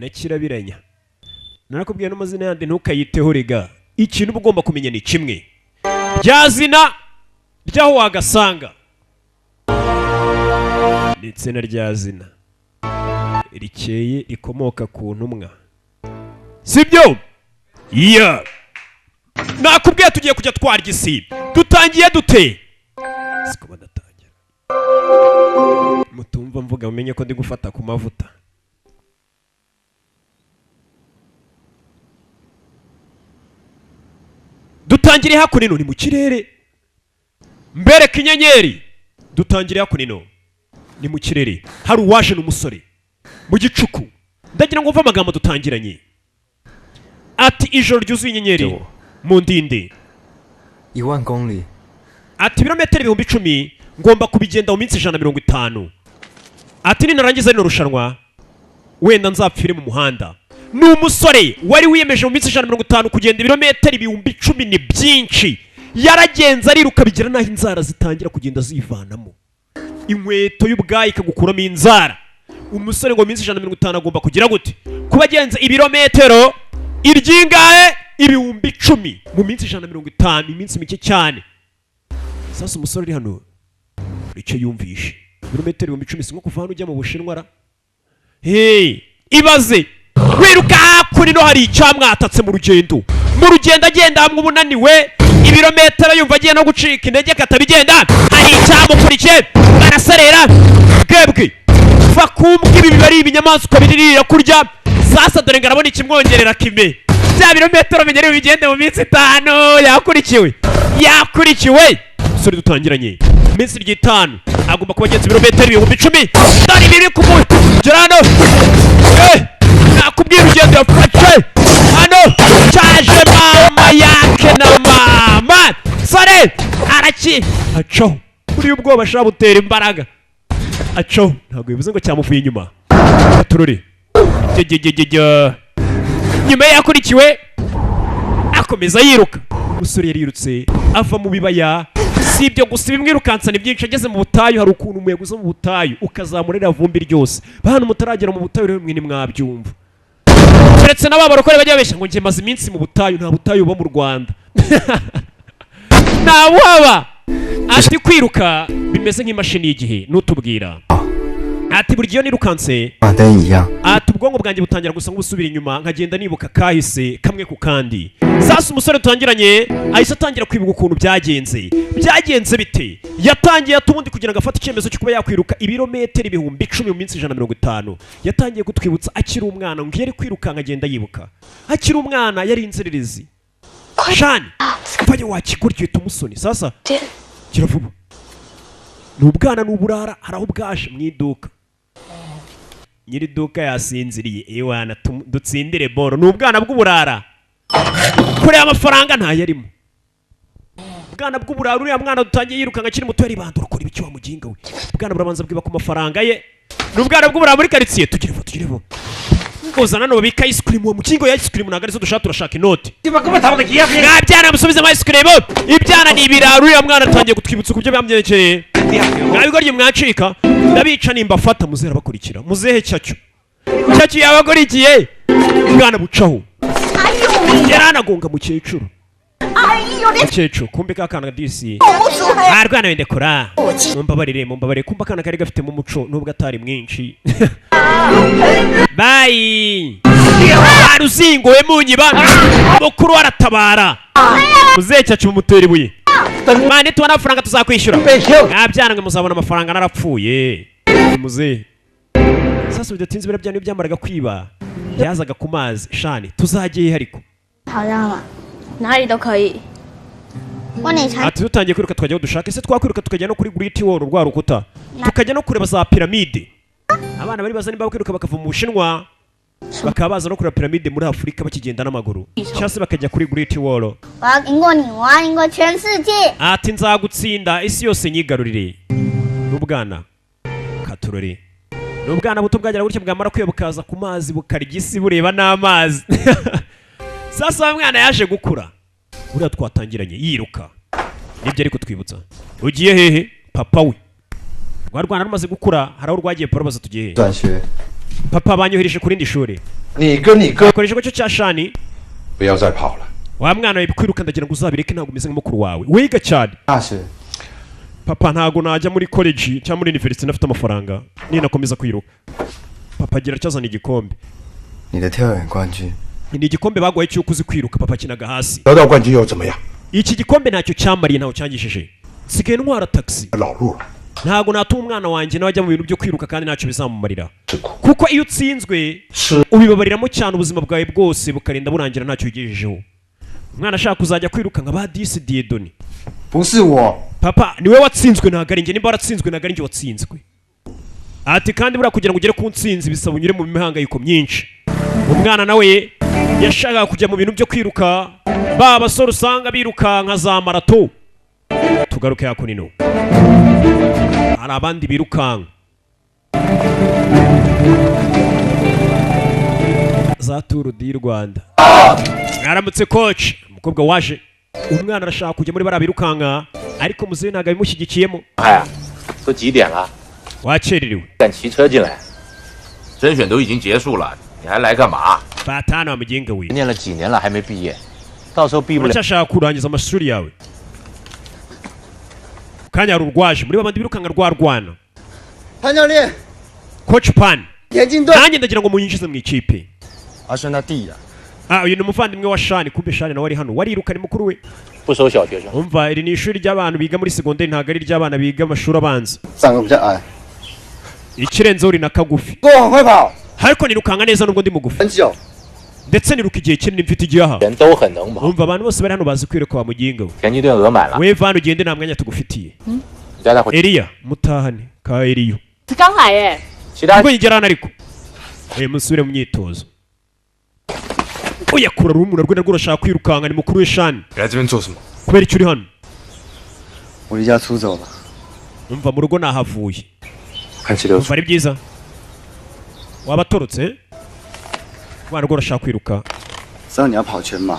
na Kirabiranya. Narakubwiye n'amazina yandi ntukayiteho rega. Ikintu ugomba kumenya ni kimwe. Rya zina ryaho wagasanga. Ndetse na rya zina rikeye rikomoka ku ntumwa. Sibyo? Yeah. Nakubwiye tugiye kujya twarya isi. Dutangiye dute? Siko badatangira. Mutumva mvuga umenye ko ndi gufata ku mavuta. Dutangire hakunino ni mu kirere. Mbereka inyenyeri. Dutangire hakunino ni mu kirere. Hari uwaje n'umusore mu gicuku. Ndagira ngo mva amagambo dutangiranye. Ati ijoro ryuzuye inyenyeri mu ndinde. 10000公里. Ati ibirometero 10,000 ngomba kubigenda mu minsi 150. Ati ninarangiza rino rushanwa wenda nzapfire mu muhanda. Ni umusore wari wiyemeje mu minsi 150 kugenda ibirometero 10,000 ni byinshi. Yaragenza ariruka bigira naho inzara zitangira kugenda zivanamo. Inkweto y'ubwayi ikagukuramo inzara. Umusore ngo minsi 150 agomba kugira gute? Kuba agenza ibirometero iryingahe 10,000 mu minsi 150, iminsi mike cyane. Sasa umusore uri hano icyo yumvishe ibirometero 10,000 sinko kuva hano ujya mu Bushinwa ra. Hey, ibaze wiruka kuri no hari icyamwatatse mu rugendo. Mu rugendo agenda hamwe ubunaniwe ibirometero yumva agiye no gucika intege katabigenda. Hari icyamukurikiye baraserera bwebwe. Fa kumbwa ibi bari ibinyamaswa biririra kurya. Sasa dore ngarabona ikimwongerera kime. Bya birometero menyere bigende mu minsi 5 yakurikiwe. Sori dutangiranye. Minsi 5 agomba kuba agenza ibirometero 10,000. Dore biri kumujyana. Nakubwira urugendo yafashe. Hano cyaje mama yake na mama. Sore araki. Aco. Kuri ubwoba shabutera imbaraga. Aco. Ntabwo bivuze ngo cyamuvuye inyuma. Turore. Nyuma yakurikiwe akomeza yiruka. Umusore yarirutse ava mu bibaya. Si ibyo gusa bimwirukansana byinshi. Ageze mu butayu hari ukuntu umuyaga uza mu butayu ukazamurira vumbi ryose. Bahano mutaragera mu butayu rero mwini mwabyumva. Keretse n'ababarokore bajya babeshya ngo ngiye maze iminsi mu butayu. Nta butayu buba mu Rwanda. Nta buhaba. Ati kwiruka bimeze nk'imashini y'igihe nutubwira. Ati buri gihe nirukanse ati ubwonko bwanjye butangira gusa ngusubira inyuma nkagenda nibuka kahise kamwe ku kandi. Sasa umusore tutangiranye ahise atangira kwibuka ukuntu byagenze bite. Yatangiye atubundi kugira ngo afate icyemezo cyo kuba yakwiruka ibirometero 10,000 mu minsi 150. Yatangiye kutwibutsa akiri umwana ngo yari kwiruka nkagenda yibuka. Akiri umwana yari inzererezi. Shani mfanye wakigurye tumusoni. Sasa kiravuba. Nubwana nuburara haraho bwaje mu iduka. Nyiri duka yasinziriye ewana dutsindire boro. Nubwana bw'uburara. Kure amafaranga nta yarimo. Bwana bw'uburara uriya mwana dutangiye yiruka ngakiri muto yari bandura ukora ibiki wa muginga we. Bwana burabanza bwiba ku mafaranga ye. Nubwana bw'uburara muri quartier tugirevo. Uzana no babika ice cream wa mukingo ya ice cream nagarizo dushaka turashaka inoti. Nabyana musubize ice cream. Ibyana ni ibiraru uriya mwana atangiye gutwibutsa kubyo byamyerekeye. Nabigorye mwacika ndabica nimba afata muzera bakurikira. Muzehe cyacyo yabagorikiye bwana bucaho. Yaranagonga mukecuru. Mukecuru kumbe kakana disi. Arwana wende kora. Mumbabarire kumba kana kari gafite mu muco nubwo atari mwinshi. Bye. Aruzingo we munyiba. Mukuru aratabara. Muzehe cyacyo mutera ibuye. Mane tuwana amafaranga tuzakwishyura. Nabyana ngo muzabona amafaranga narapfuye. Muzehe. Sasa bidatinze birabyana byamaraga kwiba. Yazaga ku mazi. Shani tuzagiye hariko. Ntari dokayi. Ati dutangiye kwiruka twajya dushaka ese twakwiruka tukajya no kuri Great Wall rwa rukuta. Tukajya no kureba za piramide. Abana bari bazani bakwiruka bakava mu Bushinwa. Bakabaza no kureba piramide muri Afrika bakigenda n'amaguru. Cyase bakajya kuri Great Wall. Ati nzagutsinda isi yose nyigarurire. N'ubwana katurore. N'ubwana buto bwagera gutya bwamara kwibukaza ku mazi bukarigisi bureba n'amazi. Sasa mwana yaje gukura. Buriya twatangiranye yiruka. Nibyo ariko twibutsa. Ugiye hehe? Papa we. Rwa Rwanda rumaze gukura haraho rwagiye porobaza tugiye. papa banyohereje ku rindi shuri 你跟你哥 bakoresha ikigo cya shani 不要再跑了。 wa mwana we kwiruka ndagira ngo uzabireke ntabwo umeze nk'umukuru wawe wiga cyane 大学 papa ntabwo najya muri college cyangwa muri university nafite amafaranga ninakomeza kwiruka papa agira cyazana igikombe 你的跳远冠军， ni igikombe baguhaye cy'uko uzi kwiruka papa akinaga hasi 得到冠军又怎么样？ iki gikombe ntacyo cyamariye ntaho cyangishije nsigaye ntwara taxi 老路了， ntabwo natuma umwana wanjye nawe ajya mu bintu byo kwiruka kandi ntacyo bizamumarira 吃苦 kuko iyo utsinzwe 吃 ubibabariramo cyane ubuzima bwawe bwose bukarinda burangira ntacyo ugejejeho umwana ashaka kuzajya kwiruka nka ba disi Dieudonné 不是我， papa niwe watsinzwe ntabwo ari njye nimba waratsinzwe ntabwo ari njye watsinzwe ati kandi buriya kugira ngo ugere ku ntsinzi bisaba unyure mu mihangayiko myinshi umwana nawe yashakaga kujya mu bintu byo kwiruka ba basore usanga biruka nka za marato tugaruke hakunino hari abandi birukanka za turu di Rwanda mwaramutse coach umukobwa waje umwana arashaka kujya muri bariya birukanka ariko muzehe ntabwo abimushyigikiyemo 哎，都几点了？ wakererewe 敢骑车进来？甄选都已经结束了，你还来干嘛？ batana wamugenga we 念了几年了还没毕业，到时候毕不了。 uracyashaka kurangiza amashuri yawe kanya hari urwaje muri babandi birukanka rwarwana 潘教练， coach pan 田径队， nanjye ndagira ngo munyinjize mu ikipe 阿轩他弟呀、 uyu ni umuvandimwe wa shani kumbe shani nawe ari hano wariruka ni mukuru we 不收小学生。 umva iri ni ishuri ry'abantu biga muri segonderi ntabwo ari iry'abana biga amashuri abanza 长得比较矮， ikirenzeho uri na kagufi 跟我很会跑， ariko nirukanka neza nubwo ndi mugufi 很久。 ndetse niruka igihe kinini mfite igihaha 人都很能跑， umva abantu bose bari hano bazi kwiruka wa muginga we 田径队额满了， we vana ugende nta mwanya tugufitiye 你带他回去。 Eliya mutahane ka Eliyo 他刚来耶， 其他 ubwo yigera hano ariko musubire mu myitozo uyakura rumuna rwe narwo urashaka kwirukanka ni mukuru we shani 来这边做什么？ kubera icyo uri hano 我离家出走了， umva mu rugo nahavuye 看齐流 umva ari byiza waba atorotse umwana rwo urashaka kwiruka 知道你要跑全马，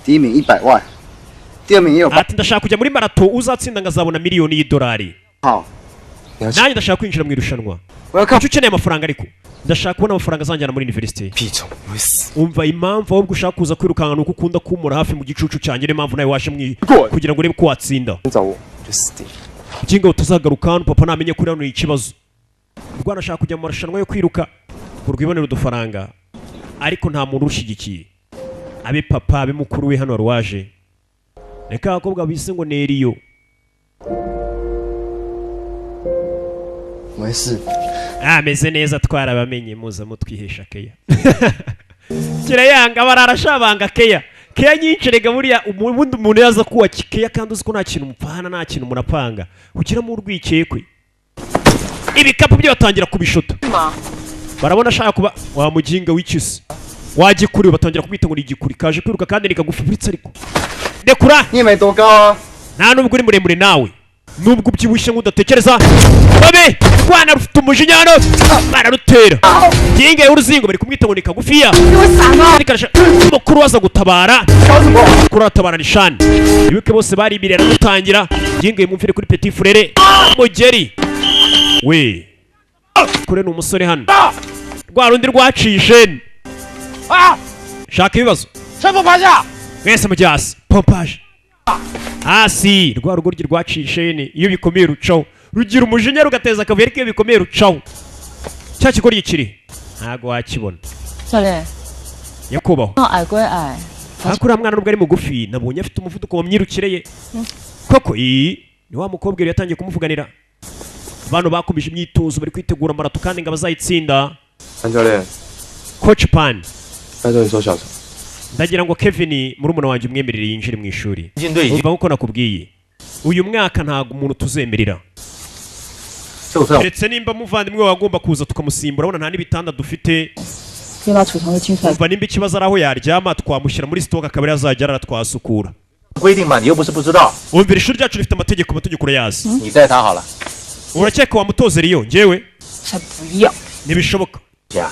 第一名100万，第二名也有ati ndashaka kujya muri marato uzatsinda ngazabona miliyoni y'idolari 跑， nanjye ndashaka kwinjira mu irushanwa 我要靠 icyo ukeneye amafaranga ariko ndashaka kubona amafaranga azanjyana muri university 屁虫，我会死。 umva impamvu ahubwo ushaka kuza kwirukanka ni uko ukunda kumura hafi mu gicucu cyanjye niyo mpamvu nawe waje kugira ngo urebe ko watsinda 你找我就死定了。 ukinga utazagaruka hano papa namenye ko hano ni ikibazo rwana ashaka kujya mu marushanwa yo kwiruka ngo rwibonere udufaranga ariko nta muntu urushyigikiye abe papa abe mukuru we hano wari waje reka abakobwa bise ngo ni Eliyo 没事， ameze neza twarabamenye muza mutwihesha keya kirayanga bararashabanga keya keya nyinshi rega buriya ubundi umuntu yaza kuwa keya kandi uzi ko nta kintu mupfana nta kintu munapanga ukiramo urwikekwe ibikapu byo batangira kubishota barabona ashaka kuba wa muginga w'icyusi wagikuri batangira kubita ngo ni igikuri kaje kwiruka kandi nikagufuritse ariko dekura 你也没多高啊。 nta nubwo uri muremure nawe nubwo ubyibushye nk'udatekereza babe rwana rufite umujinya hano bararutera nginga y'uruzingo bari kumwita ngo ni kagufiya mukuru waza gutabara mukuru aratabara ni shani ibibuke bose baribiriye aramutangira nginga yimumvire kuri petit frere mugeri we kure ni umusore hano rwa rundi rwaciye isheni shaka ibibazo mwese mujya hasi pompaje hasi rwa rugoryi rwaciye isheni iyo bikomeye rucaho rugira umujinya rugateza akavuyo ariko iyo bikomeye rucaho cya kigoryi kiri ntago wakibona 教练， nyakubahwa 要矮归矮， ariko uriya mwana nubwo ari mugufi nabonye afite umuvuduko mu myirukire ye koko iyi ni wa mukobwa yari yatangiye kumuvuganira abantu bakomeje imyitozo bari kwitegura marato kandi ngo abazayitsinda 潘教练， coach pan 拜托你收小车。 ndagira ngo Kevin murumuna wanjye umwemerere yinjire mu ishuri 田径队已经 umva nkuko nakubwiye uyu mwaka ntabwo umuntu tuzemerera 就算 ndetse nimba muvandimwe wawe agomba kuza tukamusimbura urabona nta n'ibitanda dufite 可以把储藏室清出来。 umva nimba ikibazo ari aho yaryama twamushyira muri sitoke akaba yazajya arara twasukura 规定嘛，你又不是不知道， umvira ishuri ryacu rifite amategeko urayazi 你带他好了。 urakeka wamutoza Eliyo njyewe 才不要！ ntibishoboka 姐，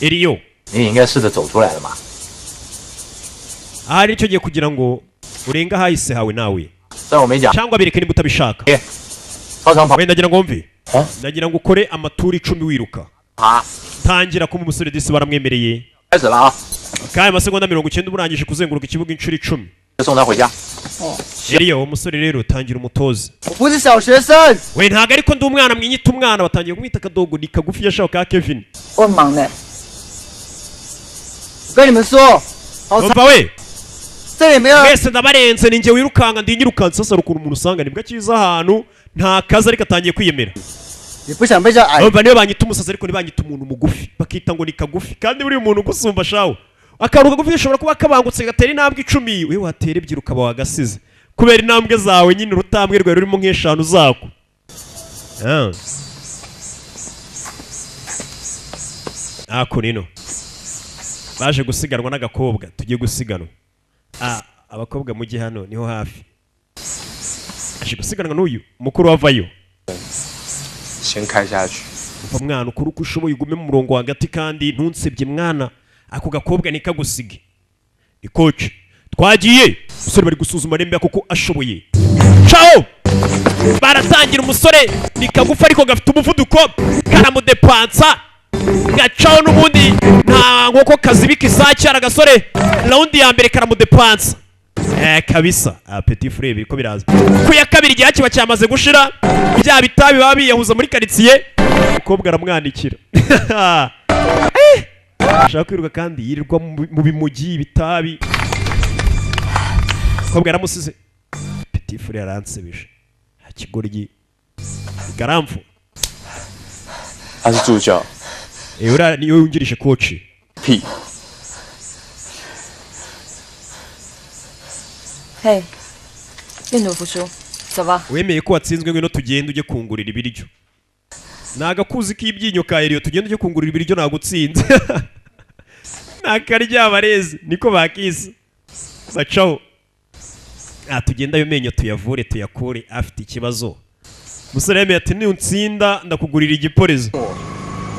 Eliyo 你也应该试着走出来的嘛。 ahari icyo gihe kugira ngo urenge ahahise hawe nawe 虽然我没讲， cyangwa bireke niba utabishaka 操场跑， wenda ndagira ngo wumve 啊， ndagira ngo ukore amaturi 10 wiruka 啊， tangira kuma umusore disi baramwemereye 开始了啊， kandi amasegonda 90 urangije kuzenguruka ikibuga inshuro 10 送他回家。 Eliya uwo musore rero tangira umutoza 我不是小学生， we ntago ariko ndi umwana mwinyita umwana batangiye kumwita akadogo ni kagufi yashaka ka Kevin 我很忙的。 我跟你们说，好惨， umva we 这里没有人， mwese ndabarenze ni njye wirukanga ndi nyirukanse sasa ukuntu umuntu usanga nibwo akiza ahantu nta kazi ariko atangiye kwiyemera 也不想被叫矮， umva niyo banyita umusazi ariko ntibanyita umuntu mugufi bakita ngo ni kagufi kandi buri muntu ugusumba shawo akantu kagufi gashobora kuba kabangutse gatera intambwe 10 we watera ebyiri ukaba wagasize kubera intambwe zawe nyine urutambwe rwawe rurimo nk'eshanu zako ako nino baje gusiganwa n'agakobwa tugiye gusiganwa abakobwa mujye hano niho hafi aje gusiganwa n'uyu mukuru wavayo 先开下去。 umva mwana ukuri uko ushoboye ugume mu murongo hagati kandi ntunsebye mwana ako gakobwa nikagusige ikoci twagiye umusore bari gusuzuma rembe kuko ashoboye ciao baratangira umusore nikagufa ariko gafite umuvuduko karamudepansa gacaho n'ubundi nta nkoko kazibika isake aragasore raundi ya mbere karamudepansa kabisa petit frère biriko biraza ku ya kabiri igihe kiba cyamaze gushira bya bitabi baba biyahuza muri karitsiye umukobwa aramwandikira ashaka kwiruka kandi yirirwa mu bimugi ibitabi umukobwa yaramusize petit frère yaransebeje akigoryi garamfu 他是助教。 ura niyo yungirije coach 屁！ 嘿，愿赌服输，走吧。 wemeye ko watsinzwe ngwino tugende ujye kungurira ibiryo nagakuzi k'ibyinyo ka Eliyo tugende ujye kungurira ibiryo nagutsinze nakaryama reze niko bakise bacaho tugenda ayo menyo tuyavure tuyakure afite ikibazo musore yemeye ati nutsinda ndakugurira igiporezo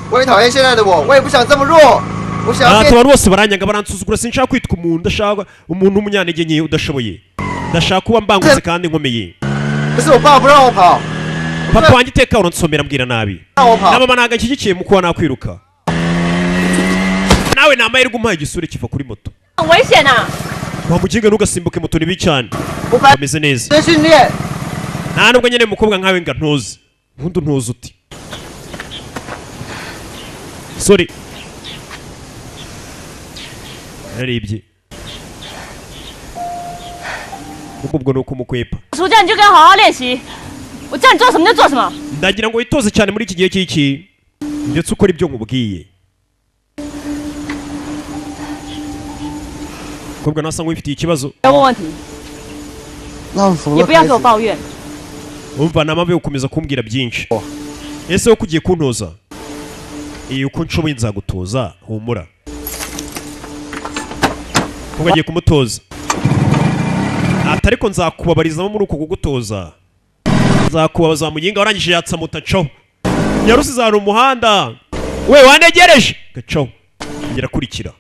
我也讨厌现在的我，我也不想这么弱，我想要变。 abantu bose baranyanga baransuzugura sinshaka kwitwa umuntu ndashaka umuntu w'umunyantege nke udashoboye ndashaka kuba mbangutse kandi nkomeye 可是我爸不让我跑， papa wanjye iteka uransomera mbwira nabi 让我跑 na mama ntabwo anshyigikiye mu kuba nakwiruka nawe ni amahirwe umpaye igisure kiva kuri moto 很危险啊！ wamuginga ntugasimbuke moto ni bibi cyane 我还 ameze neza 在训练， nta nubwo nyine umukobwa nkawe nga ntuzi ubundi ntuzi uti sorry yararebye ubwo ni uko umukwepa 暑假你就给我好好练习，我叫你做什么就做什么。 ndagira ngo witoze cyane muri iki gihe cy'iki ndetse ukora ibyo nkubwiye umukobwa nasa nk'ufitiye ikibazo 不要问问题， 那服 也 了 不要 开 给我 始。 抱怨。 umva nta mpamvu yo gukomeza kumbwira byinshi ese wowe ugiye kuntoza iyo uko nshoboye nzagutoza humura umukobwa agiye kumutoza ati ariko nzakubabarizamo muri uko kugutoza nzakubabaza wa muginga warangije yatsa mutacaho nyarusize ahantu umuhanda we wanegereje gacaho ngera kurikira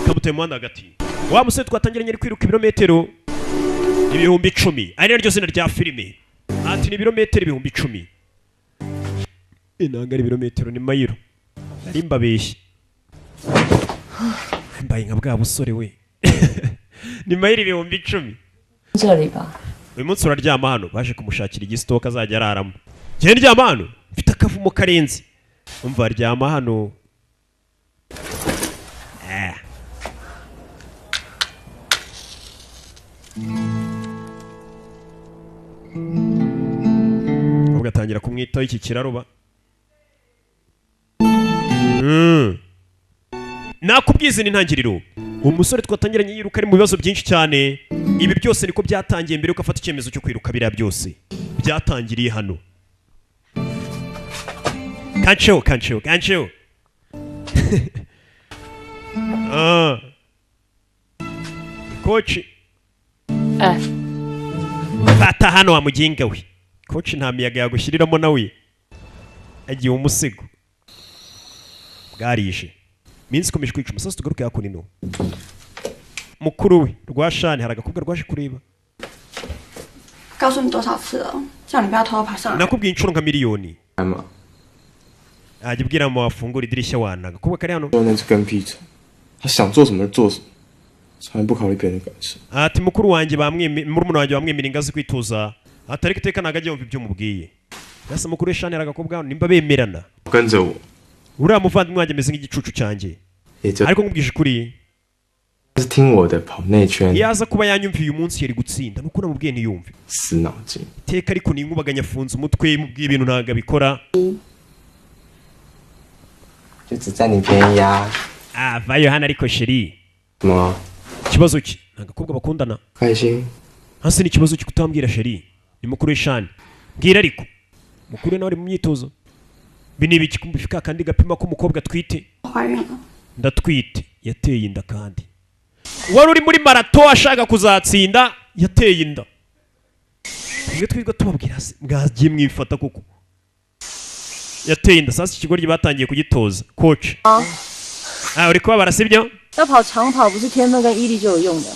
kamuteye umuhanda hagati wa musore twatangiranye ari kwiruka ibirometero 10,000 ari naryo zina rya filime ati ni ibirometero 10,000 inanga ari ibirometero ni mayiro nari mbabeshye mbaye nka bwa busore we ni mayiro 10,000 这里吧， uyu munsi uraryama hano baje kumushakira igisitoka azajya araramo njye ndyama hano mfite akavumo karenze umva aryama hano ugatangira kumwitaho iki kiraruba nakubwize n'intangiriro umusore twatangiranye yiruka ari mu bibazo byinshi cyane ibi byose niko byatangiye mbere yuko afata icyemezo cyo kwiruka biriya byose byatangiriye hano kancheho koci 哎， fata hano wa muginga we koci nta miyaga yagushyiriramo nawe agiye umusego bwarije minsi ikomeje kwica umusazi tugaruke hakuno mukuru we rwashani hari agakobwa rwaje kureba 告诉你多少次了，叫你不要偷偷爬上来。 nakubwiye inshuro nka miliyoni 来嘛， ajya ubwira mama wafungura idirishya wanaga kuba kari hano 那是跟屁虫，他想做什么就做什么，从来不考虑别人的感受。 ati mukuru wanjye murumuna wanjye bamwemera ingazi kwituza atari guteka ntago ajya yumva ibyo umubwiye yasa mukuru w'ishanira agakobwa nimba bemerana 跟着我， uriya muvandimwe wanjye ameze nk'igicucu cyanjye 也就 ariko nkubwije ukuri 是听我的跑内圈， iyo aza kuba yanyumviye uyu munsi yari gutsinda nuko namubwiye ntiyumve 死脑筋。 iteka ariko ninkubaganya afunze umutwe mubwiye ibintu ntabwo abikora 就只占你便宜啊！ vayo hano ariko sheri 什么？ ikibazo ki nta gakobwa bakundana 开心？ hasi ni ikibazo cyo kutambwira sheri ni mukuru w'ishani mbwira ariko mukuru nawe ari mu myitozo ibi ni ibiki kumbifika kandi gapima ko umukobwa atwite ndatwite yateye inda kandi wari uri muri marato ashaka kuzatsinda yateye inda twebwe twiga tubabwira se mwagiye mwifata koko yateye inda sasa ikigoryi batangiye kugitoza coach uri kubabara sibyo 要跑长跑不是天分跟毅力就有用的。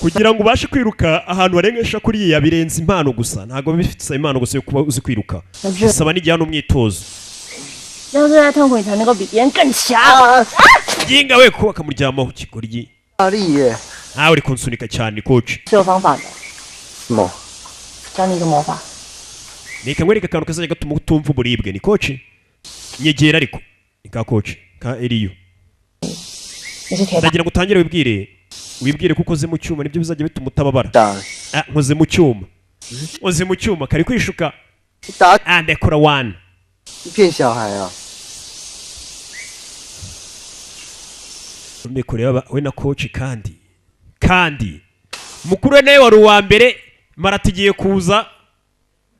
kugira ngo ubashe kwiruka ahantu harengesha kuriya birenze impano gusa ntabwo bifite impano gusa yo kuba uzi kwiruka bisaba n'igihe n'umwitozo 要是在痛苦，你才能够比别人更强。 yinga we kuba akamuryamaho ikigoryi 大力耶！ uri kunsunika cyane coach 是有方法的， 什么？ 教你一个魔法。 reka nkwereke akantu kazajya gatuma utumva uburibwe ni coach nyegera ariko ni ka coach ka Eliyo 你是铁打， ndagira ngo utangire wibwire ko ukoze mu cyuma nibyo bizajya bituma utababara 打 nkoze mu cyuma uzi mu cyuma kari kwishuka 打 ndekora one 你骗小孩啊！ kureba we na coach kandi mukuru we nawe wari uwa mbere marata igiye kuza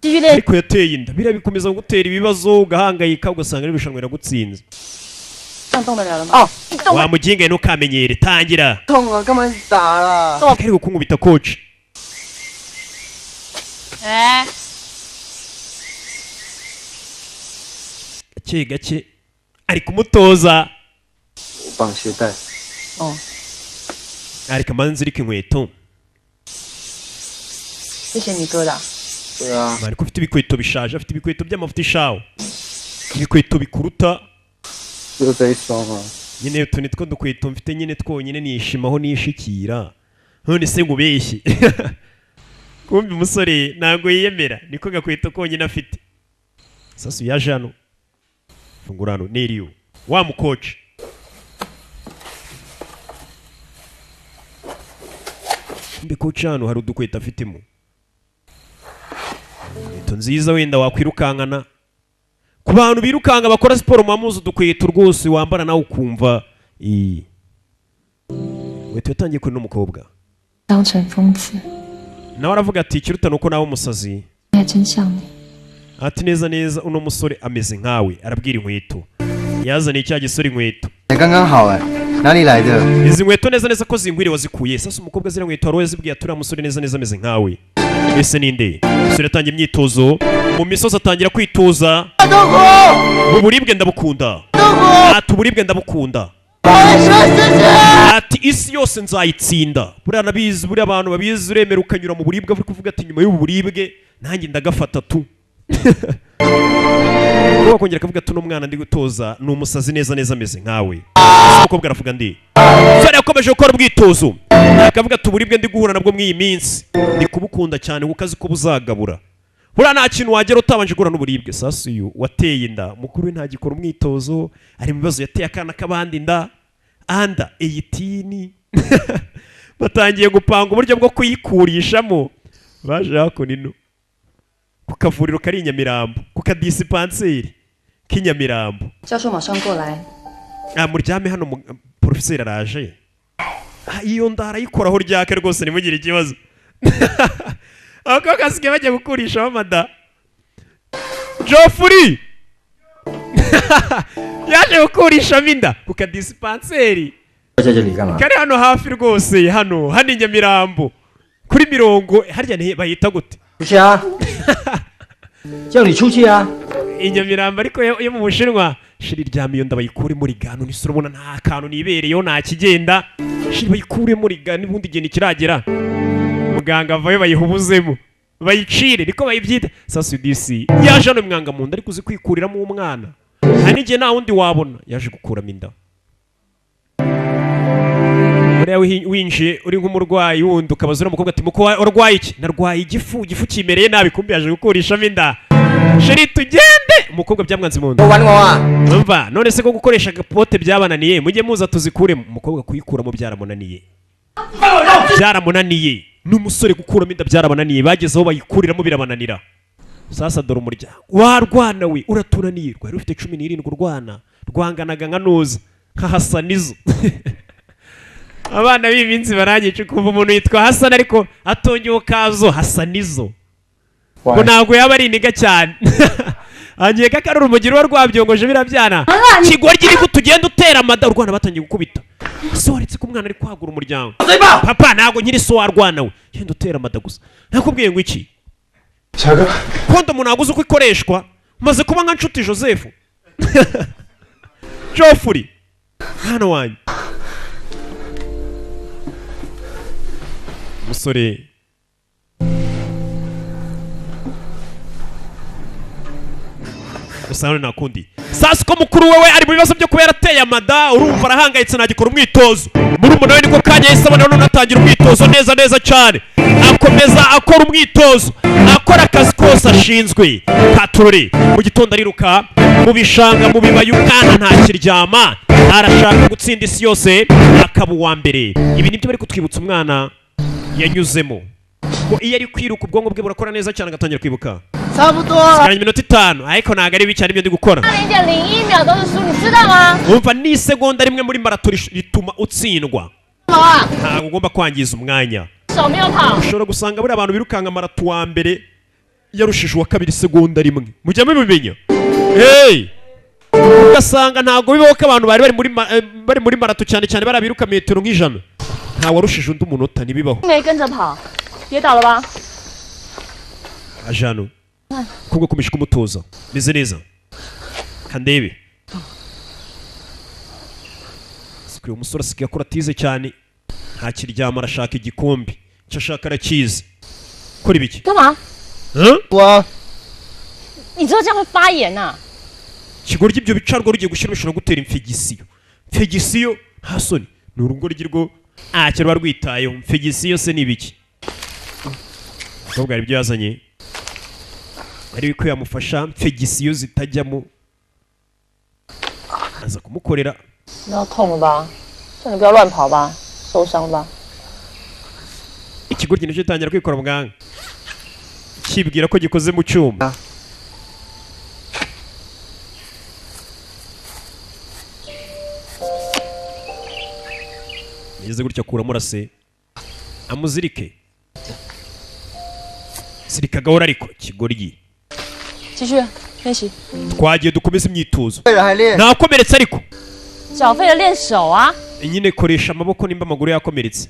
继续练。 ariko yateye inda biriya bikomeza gutera ibibazo ugahangayika ugasanga n'ibishanwa biragutsinze 这样动得了了吗？ 哦， wamugingaye ntukamenyere tangira 痛啊！干嘛一直打啦？ ariko kunkubita coach 哎， gake gake ari kumutoza 我绑鞋带。 哦， ariko amanzi iriko inkweto 谢谢你哥的。 对啊， ariko ufite ibikweto bishaje afite ibikweto by'amafuta ishawo ibikweto bikuruta 就这一双啊。 nyine utu nitwo dukweto mfite nyine twonyine nishimaho nishikira none se ngubeshye kumbi umusore ntabwo yiyemera niko gakweto konyine afite sasa yaje hano fungura hano Eliyo wa mukoci kumbi koci hano hari udukweto afitemo inkweto nziza wenda wakwirukankana ku bantu birukanga bakora siporo muhamuzi udukweto rwose wambara nawe ukumva inkweto yatangiye kuri n'umukobwa 当成疯子， nawe aravuga ati ikiruta ni uko nawe umusazi 还真像你。 ati neza neza uno musore ameze nkawe arabwira inkweto yazaniye cya gisore inkweto 才刚刚好哎，哪里来的？ izi nkweto neza neza ko zingwiriye wazikuye sasa umukobwa ziriya nkweto wari wazibwiye ati uriya musore neza neza ameze nkawe ese ninde umusore atangiye imyitozo mu misozi atangira kwitoza mu buribwe ndabukunda ati uburibwe ndabukunda ati isi yose nzayitsinda buriya nabizi buriya abantu babizi uremera ukanyura mu buribwe uri kuvuga ati nyuma y'ubu buribwe nanjye ndagafata tu kuba wakongera akavuga ati uno mwana ndi gutoza ni umusazi neza neza ameze nkawe umukobwa aravuga ndi sore yakomeje gukora ubwitozo akavuga ati uburibwe ndi guhura nabwo mw'iyi minsi ndi kubukunda cyane kuko azi ko buzagabura buriya nta kintu wagera utabanje guhura n'uburibwe sasa uyu wateye inda mukuru we ntagikora umwitozo ari mu bibazo yateye akana k'abandi inda anda 18 batangiye gupanga uburyo bwo kuyikurishamo baje hakuno ino ku kavuriro kari i Nyamirambo ku kadisipanseri k'i Nyamirambo 教授马上过来。 muryame hano porofeseri araje iyo nda arayikoraho ryake rwose ntimugire ikibazo abakobwa basigaye bajya gukurishaho amada Geoffrey yaje gukurishamo inda ku kadisipanseri 在这里干嘛？ kari hano hafi rwose hano i Nyamirambo kuri mirongo harya bahita gute 出去啊！叫你出去啊！ i Nyamirambo ariko yo mu Bushinwa shiri ryama iyo nda bayikure muri gano nisura ubona nta kantu nibereyeho nta kigenda shiri bayikure muri gano ubundi igihe ntikiragera muganga avayo bayihubuzemo bayicire niko bayibyita sasa udisi yaje hano mwanga mu nda ariko uzi kwikuriramo umwana hari n'igihe nta wundi wabona yaje gukuramo inda. Uriya winjiye uri nk'umurwayi wundi ukabaza uriya mukobwa ati muko warwaye iki? Narwaye igifu kimereye nabi, kumbi yaje gukurishamo inda. Sheri tugende, umukobwa byamwanze mu nda. Umva none se ko gukoresha agapote byabananiye, mujye muza tuzikuremo. Umukobwa kuyikuramo byaramunaniye. Byaramunaniye. N'umusore gukuramo inda byarabananiye, bagezeho bayikuriramo birabananira. Sasa dore umuryango warwana we uratunaniye, rwari ufite 17 urwana rwanganaga nka noza nka Hasanizo. Abana b'iminsi barangiye kumva umuntu yitwa Hassan ariko atongeye ukazo Hasanizo. Ko ntabwo yaba ari iniga cyane. Angiye kakarura umugiro wa rwabyongoje birabyana. Kigoryi iri kutugenda utera amada urwana batangiye gukubita. So waretse ko umwana ari kwagura umuryango. Papa ntabwo nyiri so warwana we. Yenda utera amada gusa. Nakubwiye ngo iki? Chaga. Kondo umuntu aguze uko ikoreshwa maze kuba nka nshuti Joseph. Jofuri. Hano wanyu. Musore usanga nakundi sasa ko mukuru wewe ari mu bibazo byo kuba yarateye amada, urumva arahangayitse nagikora umwitozo muri umuntu we niko kanya yisabana none atangira umwitozo neza cyane, akomeza akora umwitozo akora akazi kose ashinzwe. Katurore mu gitondo ariruka mu bishanga mu bibaye umwana nta kiryama, arashaka gutsinda isi yose akaba uwa mbere. Ibi nibyo bari kutwibutsa umwana yanyuzemo ko iyo ari kwiruka ubwonko bwe burakora neza cyane agatangira kwibuka. Sikanye iminota 5 ariko ntago ari bicyane ibyo ndi gukora. 0.01秒都是输，你知道吗？ Umva ni segonda rimwe muri marato rituma utsindwa. Ntabwo ugomba kwangiza umwanya. Ushobora gusanga buri abantu birukanga marato wa mbere yarushije uwa kabiri segonda rimwe. Mujya mubimenya. Ugasanga ntabwo bibaho ko abantu bari muri marato cyane barabiruka metero nk'ijana. Nta warushije undi umunota ntibibaho. Ajano kubwo kumishika umutoza meze neza kandebe sikwe umusore asigaye akora atize cyane, nta kiryama arashaka igikombe cyo ashaka arakize. Kora ibiki? Kama? Wa 你知道这样会发炎啊？ Kigoryi ibyo bicarwa rugiye gushyira bishobora gutera infegisiyo. Infegisiyo hasoni ni urugo rugirwo cyarwa rwitayeho. Infegisiyo se ni ibiki? Ubwo ari byo yazanye ari ko yamufasha infegisiyo zitajyamo, aza kumukorera. 你要痛了吧？叫你不要乱跑吧，受伤吧。 Ikigoryi nicyo gitangira kwikora muganga kibwira ko gikoze mu cyuma. Yeze gutya kuramo rase amuzirike sirika gahora ariko Kigoryi 继续练习。 twagiye dukomeza imyitozo 为了还练， nakomeretse ariko 缴费的练手啊！ nyine koresha amaboko nimba amaguru yakomeretse,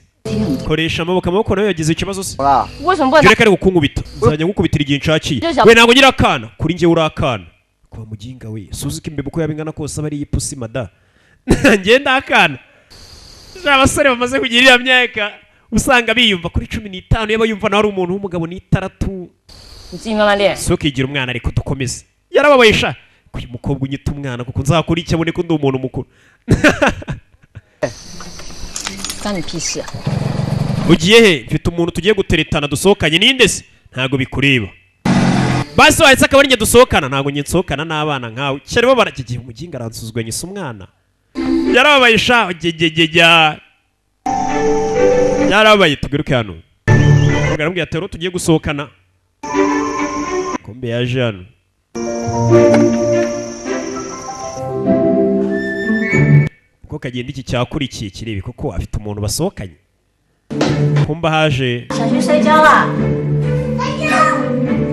koresha amaboko nayo yagize ikibazo se. 好啦， 为什么不能 Jure kare gukungubita nzajya ngukubitira igihe nshakiye. We ntabwo ngira akana kuri njye uri akana kwa muginga we suzuka imbebe uko yabingana kose abari ipusi mada. Ngenda akana abasore bamaze kugira iriya myaka usanga biyumva kuri 15 yaba yumva nawe ari umuntu w'umugabo ni 3. 你自己慢慢练。 So kigira umwana ariko dukomeze yarababayisha kuyu mukobwa unyita umwana kuko nzakora iki abone ko ndi umuntu mukuru. 关你屁事啊！ Ugiye he? Mfite umuntu tugiye guteretana dusohokanye ninde se? Ntago bikureba. Basi wahise akaba ari dusohokana, ntago nye nsohokana n'abana nkawe. Cyarimo barakigiye umuginga aransuzuganya isa umwana. Yarababayisha gegegejya. Yarabaye tugaruke hano. Ugarambye atero tugiye gusohokana. Kombe yaje hano. Ko kagenda iki cyakurikiye kirebe koko afite umuntu basohokanye. Kumba haje 小鱼睡觉了。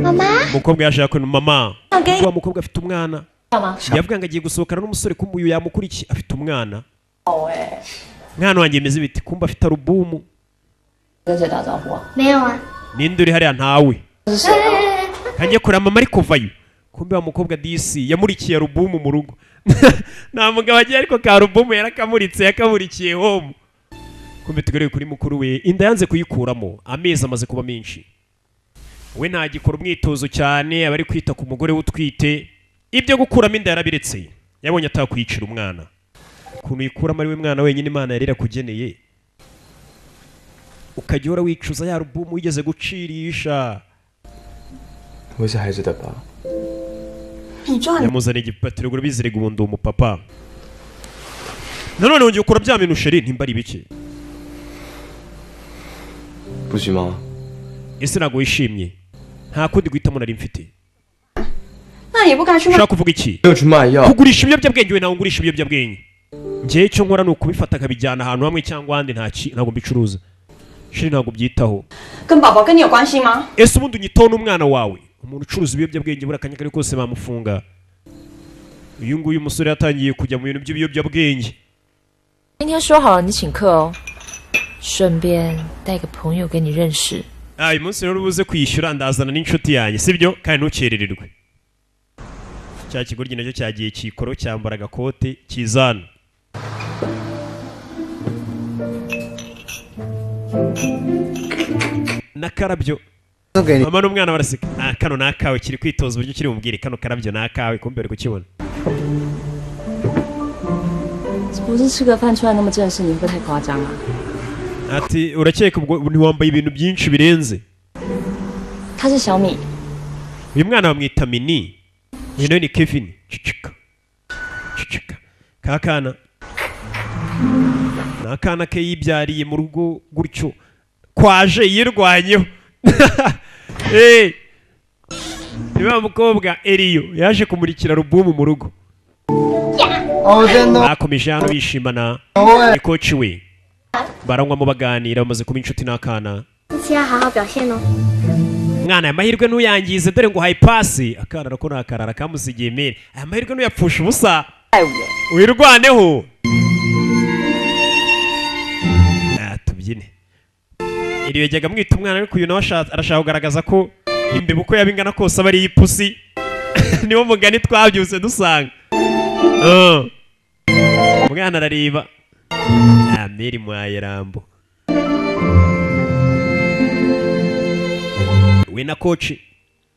妈妈， umukobwa yaje yakora mama. Wa mukobwa afite umwana. 干嘛？ Yavuga ngo agiye gusohokana n'umusore kumuyu yamukurikiye afite umwana. Mwana wanjye meze biti kumba afite alubumu. 跟谁打招呼啊？ 没有啊。 Ninde uri hariya ntawe. 是谁啊？ Kangiye kureba mama ariko vayo. Kumbe wa mukobwa DC yamurikiye alubumu mu rugo. Nta mugabo agiye ariko ka alubumu yarakamuritse yakamurikiye home. Kumbe tugareye kuri mukuru we inda yanze kuyikuramo amezi amaze kuba menshi. We ntagikora umwitozo cyane abari kwita ku mugore utwite ibyo gukuramo inda yarabiretse yabonye atakwicira umwana ukuntu yikuramo ari we mwana wenyine Imana yari irakugeneye ukajya uhora wicuza ya alubumu wigeze gucirisha 我是孩子的爸。 yamuzaniye igipapuro ngo bizirega ubundi umupapa nanone wongeye ukora bya bintu sheri ntimba ari bike 不行吗？ ese ntabwo wishimye nta kundi guhitamo nari mfite 那也不该去卖。 ushaka kuvuga iki 没有去卖药， kugurisha ibiyobyabwenge we nawe ngurisha ibiyobyabwenge njyewe icyo nkora ni ukubifata akabijyana ahantu hamwe cyangwa ahandi ntabwo mbicuruza sheri ntabwo byitaho 跟宝宝跟你有关系吗？ ese ubundi unyitaho n'umwana wawe umuntu ucuruza ibiyobyabwenge buri akanya kari kose bamufunga uyu nguyu umusore yatangiye kujya mu bintu by'ibiyobyabwenge 今天说好了你请客哦，顺便带个朋友给你认识。 uyu munsi rero ubuze kwishyura ndazana n'inshuti yanjye sibyo kandi ntukerererwe cya kigoryi nacyo cyagiye kikoro cyambara agakote kizana n'akarabyo mama n'umwana baraseka kano nakawe kiri kwitoza uburyo kiri bumubwire kano karabyo nakawe kumbe uri kukibona 不是吃个饭出来那么正式，你会不会太夸张啊？ ati urakeka ubwo ntiwambaye ibintu byinshi birenze 他是小米， uyu mwana bamwita mini uyu nawe ni Kevin cicika cicika kakana ni akana ke yibyariye mu rugo gutyo kwaje yirwanyeho niba mukobwa Eliyo yaje kumurikira alubumu mu rugo bakomeje hano bishimana ni koci we baranywamo baganira bamaze kuba inshuti n'akana 一起要好好表现哦。 mwana aya mahirwe ntuyangize dore ngo hayi pasi akana nako nakarara kamusigiye mere aya mahirwe ntuyapfusha ubusa wirwaneho tubyine iri yajyaga mwita umwana ariko uyu nawe arashaka kugaragaza ko imbeba uko yaba ingana kose aba ari iy'ipusi niwo mugani twabyutse dusanga umwana arareba meri mwaye rambo we na koci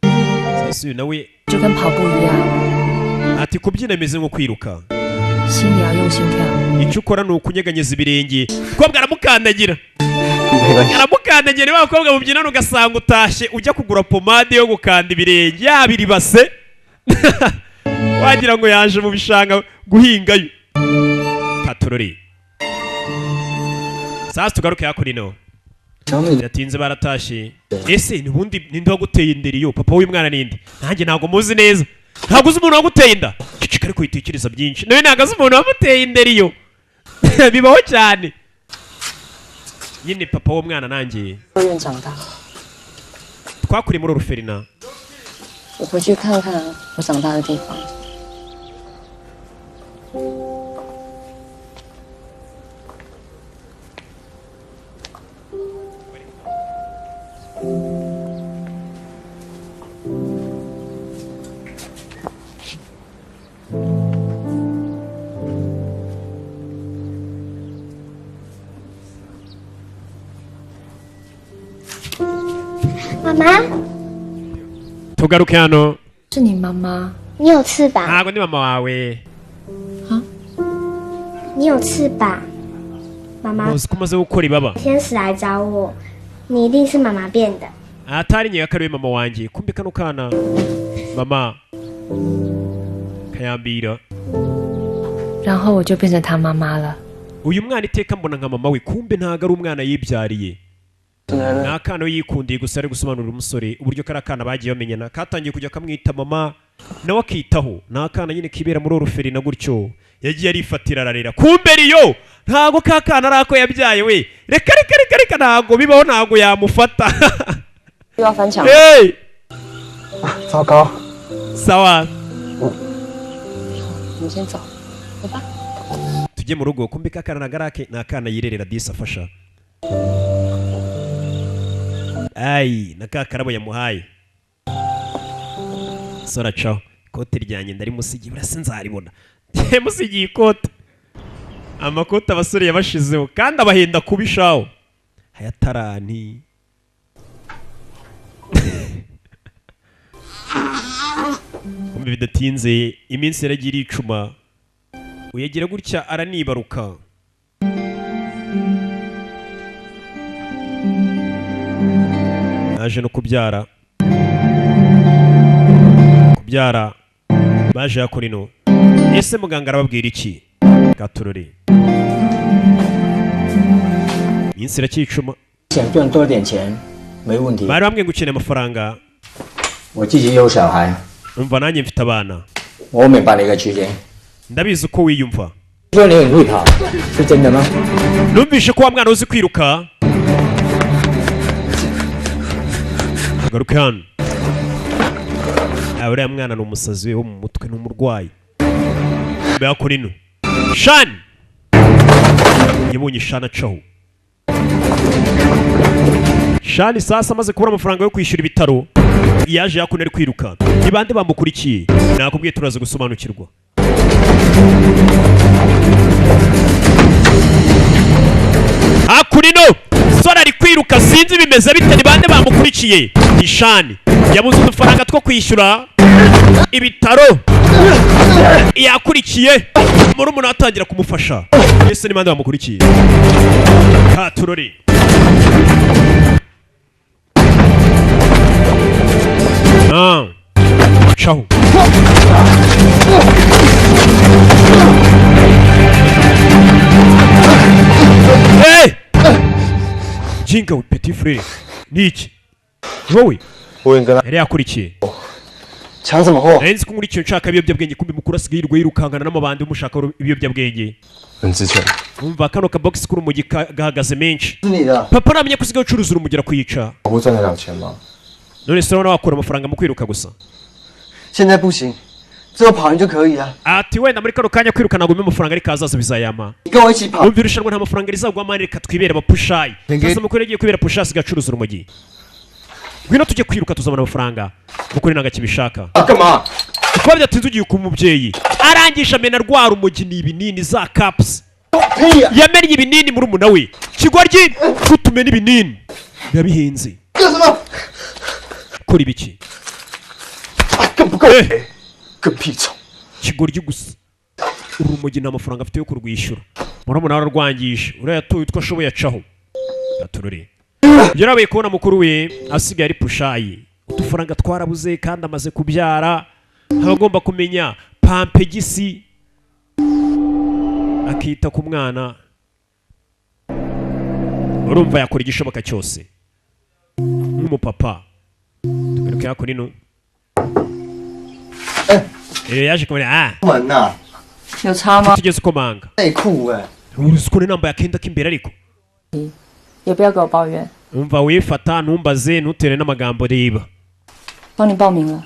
sasa uyu nawe 就跟跑步一样， ati kubyina bimeze nko kwiruka 心也要用心跳。 icyo ukora ni ukunyeganyeza ibirenge umukobwa aramukandagira aramukandagira niba abakobwa mubyinana ugasanga utashye ujya kugura pomade yo gukanda ibirenge yabiri base wagira ngo yaje mu bishanga guhingayo patorori sasa tugaruke hakurino yatinze baratashye ese nubundi ninde waguteye inderi yo papa w'umwana ninde nanjye ntabwo muzi neza ntabwo uzi umuntu waguteye inda cicika ariko yitekereza byinshi nawe ntabwo azi umuntu wamuteye inderi yo bibaho cyane nyine papa w'umwana nanjye 幼儿园长大， twakuriye muri oruferina 我回去看看我长大的地方。 妈妈， tugaruke hano 是你妈妈？ 你有翅膀， ntabwo ndi mama wawe 你有翅膀。妈妈， uzi ko umaze gukora ibaba 天使来找我，你一定是妈妈变的。 atari nkeka ko ari we mama wanjye kumbe kano kana mama kayambira 然后我就变成他妈妈了。 uyu mwana iteka mbona nka mama we kumbe ntabwo ari umwana yibyariye ni akana we yikundiye gusa ari gusobanurira umusore uburyo kari akana bagiye bamenyana katangiye kujya kamwita mama nawe akitaho ni akana nyine kibera muri oruferina gutyo yagiye arifatira ararera kumbe riyo ntabwo ka kana ari ako yabyaye we reka reka reka reka ntabwo bibaho ntabwo yamufata 又要翻墙了。 hey! 糟糕， sawa 我们先走，走吧。 tujye mu rugo kumbe ka kana nagarake ni akana yirerera disi afasha ayi na ka karabo yamuhaye sora caho ikote ryanjye ndari musigiye urase nzaribona musigiye ikote amakote abasore yabashizeho kandi abahenda kubishaho hayatarani kumbe bidatinze iminsi yaragira icuma uyagira gutya aranibaruka. Naje no kubyara baje yakora ino. Ese muganga arababwira iki? Gaturore iminsi irakicuma. 想赚多点钱没问题。 bari bambwiye ngo ukeneye amafaranga. 我自己有小孩， umva nanjye mfite abana. 我明白你嘅處境。 ndabizi uko wiyumva. 说你很会跑，是真的吗？ numvishe ko wa mwana uzi kwiruka. garuke hano. uriya mwana ni umusazi wo mu mutwe, ni umurwayi. yakora ino. Shani yabonye Shani acaho. Shani sasa amaze kubura amafaranga yo kwishyura ibitaro yaje yakuna ari kwiruka. Ni bande bamukurikiye? Nakubwiye turaza gusobanukirwa. Hakurino sora ari kwiruka sinzi bimeze bite, ni bande bamukurikiye? Ni Shani yabuze udufaranga two kwishyura ibitaro yakurikiye muri umuntu atangira kumufasha. Ese ni bande bamukurikiye? Turori ciao. Hey! Jinga we petit frère. Niki? Wowe? Yari yakurikiye. 抢什么货？ Nzi ko nkurikiye nshaka ibiyobyabwenge kumbe mukuru asigaye yirukangana n'amabandi umushaka ibiyobyabwenge. 很值钱。 Umva kano ka box kuri umugi gahagaze menshi. 是你的。 Papa namenye ko usigaye ucuruza urumugera kuyica. 我会赚得了钱吗？ None se urabona wakura amafaranga mu kwiruka gusa? 现在不行，只有跑完就可以啊。 Ati wenda muri kano kanya kwiruka ntabwo umwe amafaranga ariko azaza bizayama. 你跟我一起跑。 Umva irushanwa nta mafaranga rizagwa mani reka twibere abapushayi. Sasa mukuru yagiye kwibera pushayi gacuruza urumogi. Ngwino tujye kwiruka tuzabona amafaranga. Mukuru nanga kibishaka. 干嘛？ Kuko byatinze ugiye ku mubyeyi. Arangisha mena rwa rumogi ni ibinini za caps. Yamenye ibinini muri umuna we. Kigoryi kutume n'ibinini. Yabihenze. 干什么？ Kora ibiki? 更不够，更屁虫。 Kigoryi gusa. Urumogi nta mafaranga afite yo kurwishyura. Murabona ararwangisha. Uriya yatoye utwo ashoboye acaho. Gaturore. Yarabaye kubona mukuru we asigaye ari pushayi. Udufaranga twarabuze kandi amaze kubyara. Abagomba kumenya pampegisi akita ku mwana. Urumva yakora igishoboka cyose. Nk'umupapa. Tugaruke yakora ino. Yaje kumenya 门呐， 有差吗？ tugeze ukomanga. 内裤哎。 Uruzi ko nambaye akenda k'imbere ariko. 也不要给我抱怨， Umva wifata ntumbaze ntutere n'amagambo reba. 帮你报名了，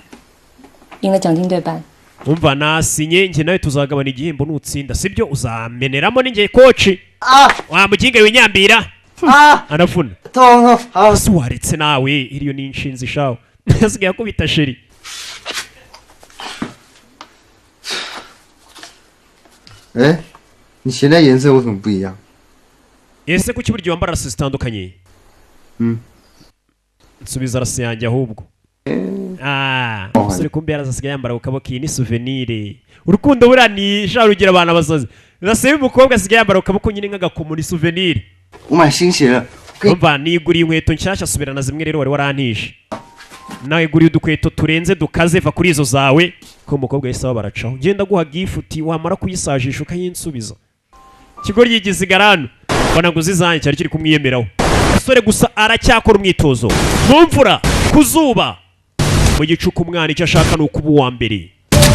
赢了奖金对半。 Umva nasinye njye nawe tuzagabana igihembo nutsinda sibyo uzameneramo ninjye koci. Wa muginga winyambira. Anafuna. 痛痛，好。 Ese waretse nawe iriyo ni inshinzi shawo. Asigaye akubita sheri. 哎，你鞋带颜色为什么不一样？ Ese kuki buryo wambara rasi zitandukanye? Nsubiza rasi yanjye ahubwo. Umusore kumbe yarazasigaye yambara ku kaboko iyi ni souvenir. Urukundo buriya ni sha rugira abantu abasazi. Rasi y'umukobwa asigaye yambara ku kaboko nyine nk'agakomo ni souvenir. 我买新鞋了。 Umva niguriye inkweto nshyashya subirana zimwe rero wari warantishe. Nawe guriye udukweto turenze dukaze va kuri izo zawe. Ko umukobwa yise baracaho. Genda guha gifuti wamara kuyisajisha ukayinsubiza. Kigo ryigize garano. Bona ngo zizanye cyari kiri kumwiyemeraho. Sore gusa aracyakora umwitozo. Mumvura kuzuba. Mu gicuku umwana icyo ashaka no kuba uwa mbere.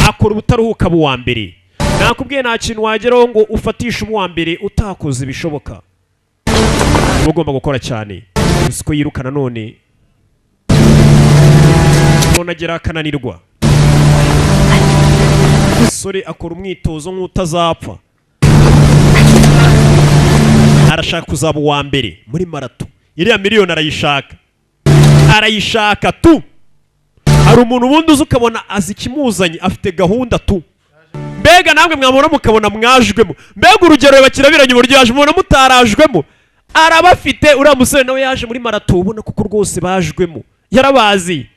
Akora ubutaruhuka bu wa mbere. Nakubwiye nta kintu wageraho ngo ufatishe uwa mbere utakoze bishoboka. Ugomba gukora cyane. Usiko yirukana none. None agera akananirwa. Sore akora umwitozo nk'utazapfa. Arashaka kuzaba uwa mbere muri marato. Iriya miliyoni arayishaka. Arayishaka tu. Hari umuntu ubundi uzi ukabona azi ikimuzanye afite gahunda tu. Mbega namwe mwamubona mukabona mwajwemo. Mbega urugero bakirabiranye uburyo yaje mubona mutarajwemo. Arabafite uriya musore nawe yaje muri marato ubona kuko rwose bajwemo. Yarabazi.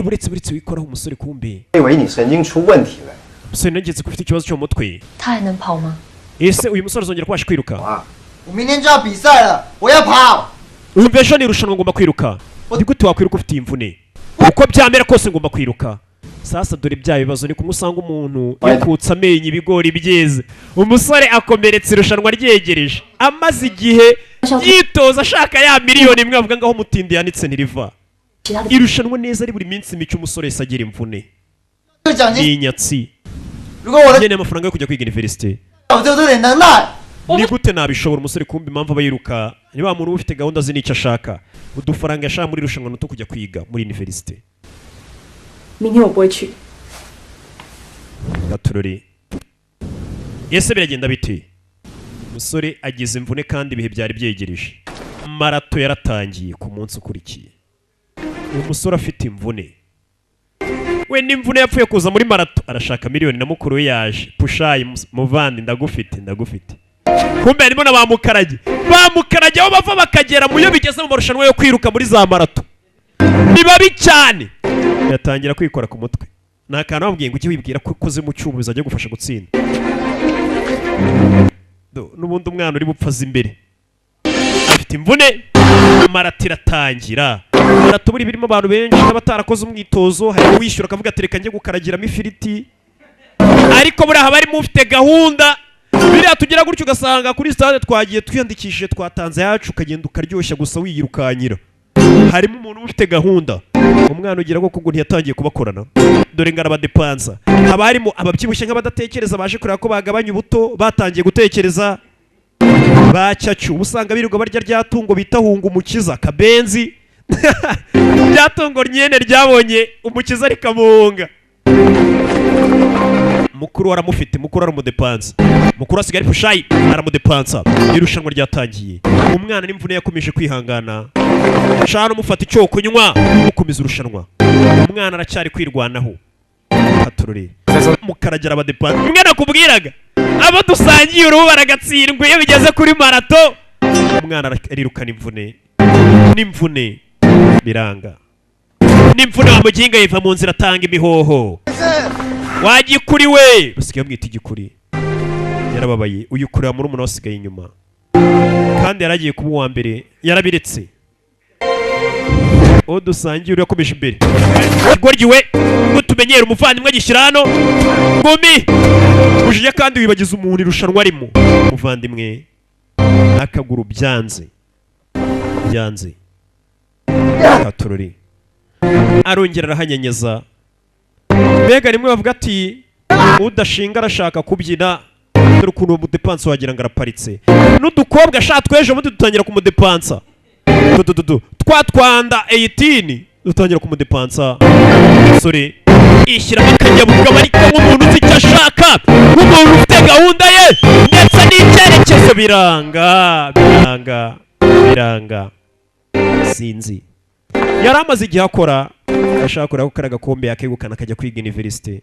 buretse wikoraho umusore kumbi 以为你神经出问题了。 umusore nageze ko ufite ikibazo cyo mu mutwe 他还能跑吗？ ese uyu musore azongera kubasha kwiruka 我明天就要比赛了，我要跑。 umva ejo ni irushanwa ngomba kwiruka ni gute wakwiruka ufite imvune uko byamera kose ngomba kwiruka sasa dore bya bibazo ni kumwe usanga umuntu yakutse amenyo ibigori byeze umusore akomeretse irushanwa ryegereje amaze igihe yitoza ashaka ya miliyoni imwe avuga ngaho mutindi yanitse ntiriva irushanwa neza ari buri minsi mike umusore yese agira imvune ni inyatsi nkeneye amafaranga yo kujya kwiga universite ni gute nabishobora umusore kumbi impamvu aba yiruka ni wa muntu uba ufite gahunda azi n'icyo ashaka udufaranga yashaka muri irushanwa no kujya kwiga muri universite 明天我不会去。 gaturori ese biragenda bite umusore agize imvune kandi ibihe byari byegereje marato yaratangiye ku munsi ukurikiye uyu musore afite imvune we n'imvune yapfuye kuza muri marato arashaka miliyoni na mukuru we yaje pushayi muvandi ndagufite kumbe harimo na bamukarage aho bava bakagera mu yo bigeze mu marushanwa yo kwiruka muri za marato ni babi cyane yatangira kwikora ku mutwe nta kantu bamubwiye ngo ujye wibwira ko ukoze mu cyuma bizajya gufasha gutsinda n'ubundi umwana uri bupfaza imbere afite imvune marato iratangira marato buri birimo abantu benshi n'abatarakoze umwitozo hari uwishyura akavuga ati reka njye gukaragiramo ifiriti ariko buriya haba harimo ufite gahunda biriya tugira gutyo ugasanga kuri stade twagiye twiyandikishije twatanze yacu ukagenda ukaryoshya gusa wiyirukanyira harimo umuntu ufite gahunda umwana ugira ko kuko ntiyatangiye kubakorana dore ngo arabadepansa haba harimo ababyibushye nk'abadatekereza baje kureba ko bagabanya ubuto batangiye gutekereza bacyacu usanga birirwa barya rya tungo bita hunga umukiza kabenzi rya tungo nyene ryabonye umukiza rikamuhunga mukuru aramufite mukuru aramudepansa mukuru asigaye ari pushayi aramudepansa irushanwa ryatangiye umwana n'imvune yakomeje kwihangana shana umufata icyo kunywa mukomeza urushanwa umwana aracyari kwirwanaho haturure mukaragera abadepansa umwana akubwiraga abo dusangiye uruhu baragatsindwa iyo bigeze kuri marato umwana arirukana n'imvune biranga n'imvune wamuginga yiva mu nzira atanga imihoho wagikuri we basigaye bamwita igikuri yarababaye uyu kureba muri umuntu wasigaye inyuma kandi yaragiye kuba uwa mbere yarabiretse uwo dusangiye uri yakomeje imbere igoryiwe ngo tumenyere umuvandimwe agishyira hano ngumi ujije kandi wibagiza umuntu irushanwa arimo umuvandimwe akaguru byanze katururi arongera arahanyenyeza mbega rimwe bavuga ati udashinga arashaka kubyina dore ukuntu uwo mudepansa wagira ngo araparitse n'udukobwa ashaka tweje mundi dutangira kumudepansa twatwanda 18 dutangira kumudepansa sore ishyiramo akanyabugabo ariko nk'umuntu uzi icyo ashaka nk'umuntu ufite gahunda ye ndetse n'icyerekezo biranga sinzi yari amaze igihe akora ashaka kureba ko kari agakombe yakegukana akajya kwiga universite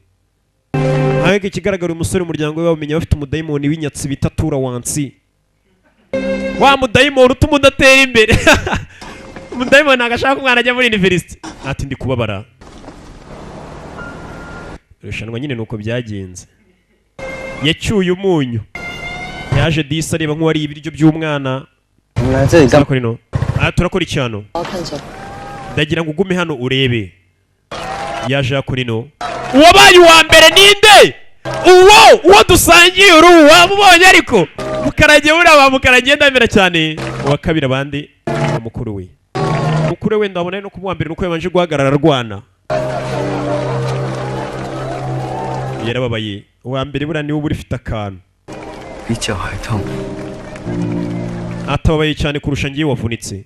ahubwo ikigaragara umusore umuryango we bamenya bafite umudayimoni w'inyatsi bita tura wansi wa mudayimoni utuma udatera imbere umudayimoni ntabwo ashaka ko umwana ajya muri universite ati ndi kubabara irushanwa nyine nuko byagenze yacyuye umunyu yaje disi areba nk'uwariye ibiryo by'umwana turakora icyano ndagira ngo ugume hano urebe yaje yakurino uwabaye uwa mbere ninde uwo dusangiye uruhu wamubonye ariko mukaragiye buriya bamukaragiye ndamera cyane uwa kabiri abandi mukuru we ndabona no kuba uwa mbere nuko yabanje guhagarara arwana yarababaye uwa mbere buriya niwe uba urifite akantu atababaye cyane kurusha ngiye wavunitse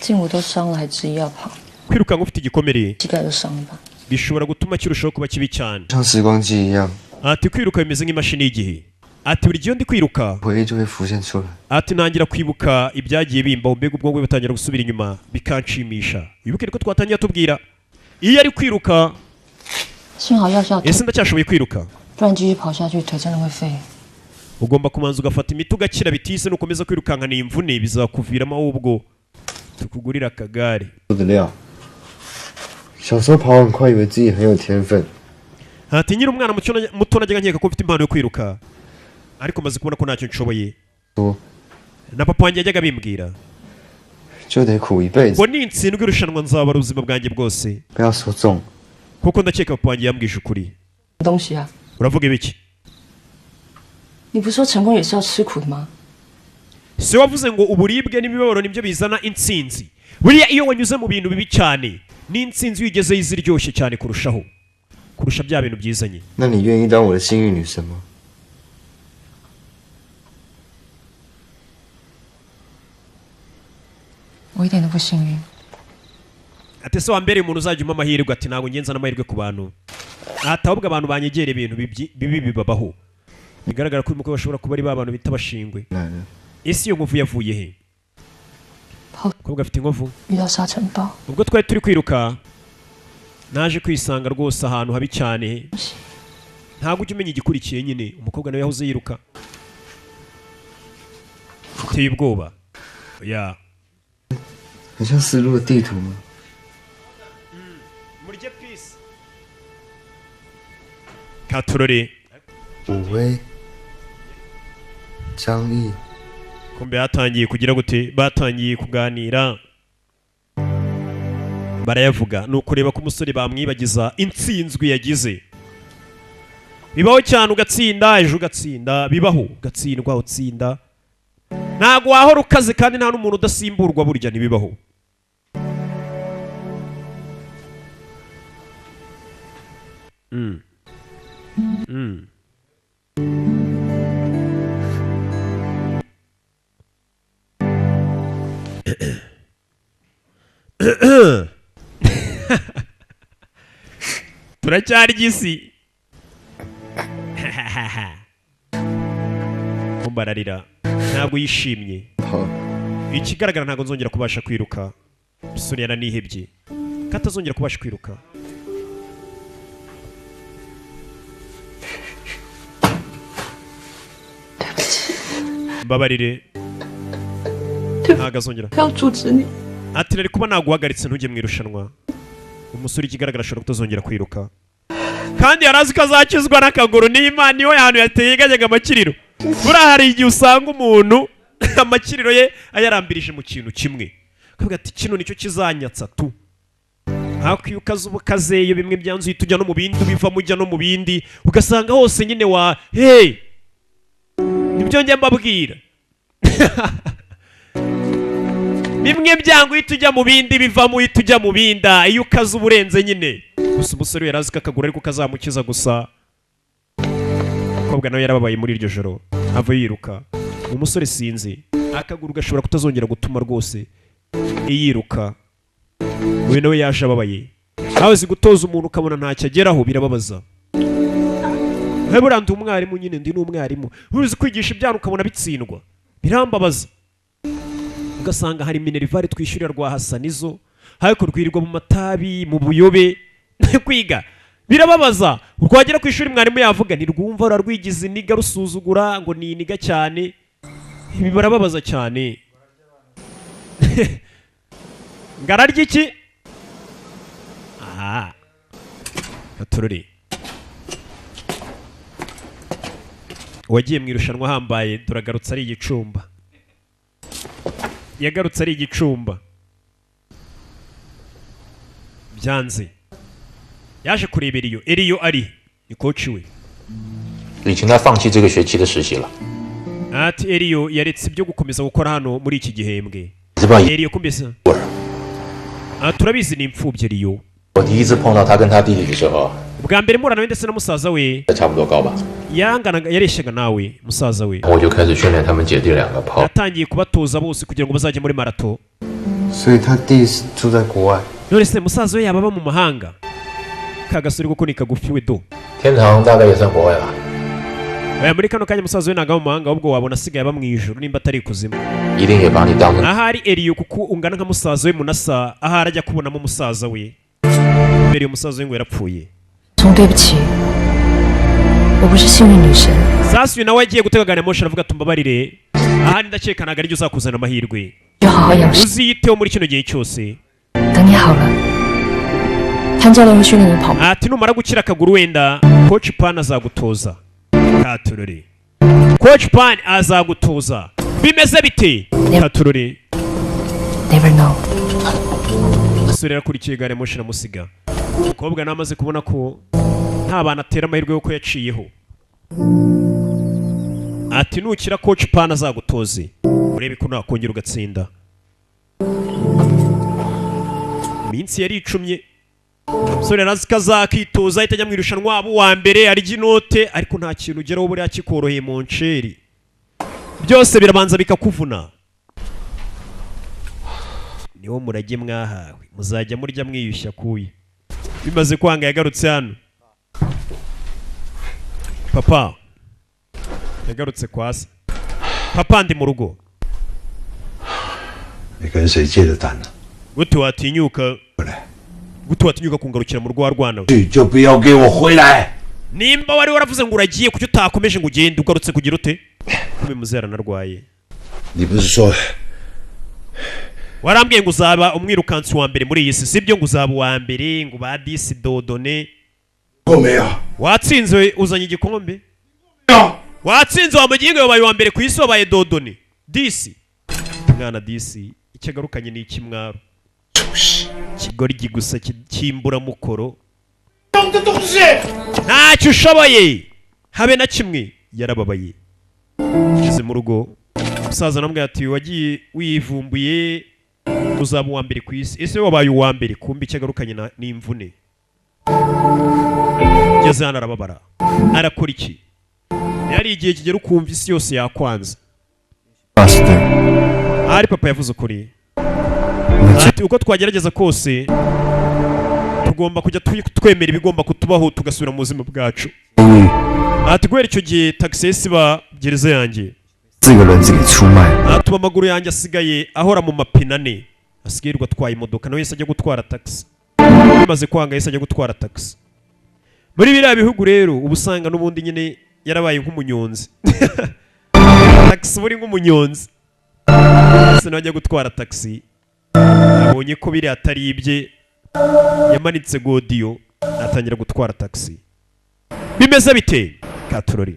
筋骨都伤了还执意要跑， kwirukanka ufite igikomere 膝盖都伤了吧？ bishobora gutuma kirushaho kuba kibi cyane 像时光机一样， ati kwiruka bimeze nk'imashini y'igihe ati buri gihe ndi kwiruka 回忆就会浮现出来。 ati ntangira kwibuka ibyagiye bimbaho mbega ubwonko butangira gusubira inyuma bikanshimisha wibuke ko twatangiye tubwira iyo ari kwiruka 幸好药效， ese ndacyashoboye kwiruka 不然继续跑下去腿真的会废。 ugomba kumanza ugafata imiti ugakira bitise nukomeza kwirukankana imvune bizakuviramo ahubwo tukugurira akagare 的料。小时候跑很快，以为自己很有天分。 ati nyiri umwana muto najyaga nkeka ko mfite impano yo kwiruka ariko maze kubona ko ntacyo nshoboye na papa wanjye yajyaga bimbwira 就得苦一辈子。 ngo nintsindwa irushanwa nzabara ubuzima bwanjye bwose 不要说中， kuko ndakeka papa wanjye yambwije ukuri 东西啊， uravuga ibiki 你不是说成功也是要吃苦的吗？ si wavuze ngo uburibwe n'imibabaro nibyo bizana intsinzi buriya iyo wanyuze mu bintu bibi cyane n'intsinzi iyo ugezeyo iza iryoshye cyane kurushaho kurusha bya bintu byizanye 那你愿意当我的幸运女神吗？ 我一点都不幸运。 ati se wambereye umuntu uzajya umpa amahirwe ati ntabwo ngenza n'amahirwe ku bantu ati ahubwo abantu banyegera ibintu bibi bibabaho bigaragara ko uyu mukobwa bashobora kuba ari ba bantu bita abashingwe ese iyo nkovu yavuye he umukobwa afite inkovu 遇到沙尘暴， ubwo twari turi kwiruka naje kwisanga rwose ahantu habi cyane ntabwo ujya umenya igikurikiye nyine umukobwa nawe yahoze yiruka uteye ubwoba ya 很像失落的地图吗？ murye peace katurore 武威、张毅， kumbe batangiye kugira gute batangiye kuganira barayavuga ni ukureba ko umusore bamwibagiza intsinzwi yagize bibaho cyane ugatsinda ejo ugatsinda bibaho ugatsindwa utsinda ntabwo wahora ukaze kandi nta n'umuntu udasimburwa burya ntibibaho turacyarya isi kumbararira ntabwo yishimye ikigaragara ntabwo nzongera kubasha kwiruka isuri yaranihebye katazongera kubasha kwiruka mbabarire ntabwo azongera 要阻止你。 ati nari kuba naguhagaritse ntujye mu irushanwa umusore ikigaragara ashobora kutazongera kwiruka kandi yari azi ko azakizwa n'akaguru n'imana niho hantu yateganyaga amakiriro buriya hari igihe usanga umuntu amakiriro ye ayarambirije mu kintu kimwe akavuga ati kino nicyo kizanyatsa tu hakwiye ukaza uba ukazeyo bimwe byanze uhita ujya no mu bindi ubivamo ujya no mu bindi ugasanga hose nyine wa hey nibyo njya mbabwira bimwe byanga uhita ujya mu bindi bivamo uhita ujya mu binda iyo ukaza uba urenze nyine gusa umusore yari azi ko akaguru ariko kazamukiza gusa umukobwa nawe yarababaye muri iryo joro ava yiruka umusore sinzi akaguru gashobora kutazongera gutuma rwose yiruka uyu nawe yaje ababaye nawe uzi gutoza umuntu ukabona ntacyo ageraho birababaza buriya ndi umwarimu nyine ndi n'umwarimu uzi kwigisha ibyana ukabona bitsindwa birambabaza ugasanga hari minerivare twishyurira rwa hasanizo ariko rwirirwa mu matabi mu buyobe kwiga birababaza urwagera ku ishuri mwarimu yavuga ntirwumva rurarwigiza iniga rusuzugura ngo ni iniga cyane ibi barababaza cyane ngararya iki aha gaturore wagiye mu irushanwa hambaye turagarutse ari igicumba yagarutse ari igicumba byanze yaje kureba Eliyo ari ni koci we 李晴他放弃这个学期的实习了。 ati Eliyo yaretse ibyo gukomeza gukora hano muri iki gihembwe Eliyo kumbese turabizi ni imfubyi Eliyo 我第一次碰到他跟他弟弟的时候， bwa mbere murana we ndetse na musaza we 差不多高吧， yanganaga yareshyaga nawe musaza we 我就开始训练他们姐弟两个跑。 yatangiye kubatoza bose kugira ngo bazajye muri marato 所以他弟是住在国外。 none se musaza we yaba aba mu mahanga ka gasore kuko ni kagufi we do 天堂大概也算国外吧， muri kano kanya musaza we ntago aba mu mahanga ahubwo wabona asigaye aba mu ijuru nimba atari ikuzimu 一定也把你当成 ahari Eliyo kuko ungana nka musaza we munasa ahari ajya kubonamo musaza we mbere uyu musaza we ngo yarapfuye 从对不起，我不是幸运女神。 sasuye nawe agiye gutegagana moshi aravuga ati mbabarire ahandi ndakeka ntabwo ariryo uzakuzana amahirwe 就好好养伤。 uziyiteho muri kino gihe cyose. 等你好了，潘教练会训练你跑步。 ati numara gukira akaguru wenda Coach Pan azagutoza. Katurore. Coach Pan azagutoza. Bimeze bite? Katurore. Never know. Asurera kuri kigare moshi na musiga. Umukobwa namaze kubona ko nta bana atera amahirwe yo ko yaciyeho. Ati nukira Coach Pan azagutoze. Urebe ko nakongera ugatsinda. Minsi yari icumye. Sore nazi kazakitoza ahita ajya mu irushanwa abo wa mbere arya inote ariko nta kintu ugeraho buriya kikoroheye mu nceri. Byose birabanza bikakuvuna. Niwo murage mwahawe muzajya murya mwiyushya kuye. Bimaze kwanga yagarutse hano. Papa yagarutse kwasa. Papa ndi mu rugo. 你跟谁借的单呢？ Gute watinyuka kungarukira mu rwa rwana we? 就不要给我回来！ Nimba wari waravuze ngo uragiye kuki utakomeje ngo ugende ugarutse kugira ute? Kume muzera narwaye. 你不是说 Warambwiye ngo uzaba umwirukansi wa mbere muri iyi si sibyo ngo uzaba wa mbere ngo ba disi dodone. 我没有？ Watsinze uzanye igikombe? 没有。 Watsinze wa mugingo wabaye wa mbere ku isi wabaye dodone. Disi. Mwana disi icyagarukanye ni ikimwaro. Kigoryi gusa kimbura mukoro. Ntacyo ushoboye habe na kimwe yarababaye. Ngeze mu rugo umusaza namwe ati wagiye wivumbuye uzaba uwa mbere ku isi. Ese wabaye uwa mbere kumbi icyagarukanye n'imvune. Ngeze hano arababara. Arakora iki? Yari igihe kigera ukumva isi yose yakwanza. Ari papa yavuze ukuri. Ati uko twagerageza kose tugomba kujya twemera ibigomba kutubaho tugasubira mu buzima bwacu. Ati guhera icyo gihe taxi ba gereza yanjye. Ati amaguru yanjye asigaye ahora mu mapine ane. Asigaye atwaye imodoka nawe yese ajya gutwara taxi. Bimaze kwanga yese ajya gutwara taxi. Muri biriya bihugu rero ubusanga n'ubundi nyine yarabaye nk'umunyonzi. Taxi buri nk'umunyonzi. Ese najya gutwara taxi. Abonye ko biri atari ibye yamanitse godiyo atangira gutwara taxi. Bimeze bite? Katurori.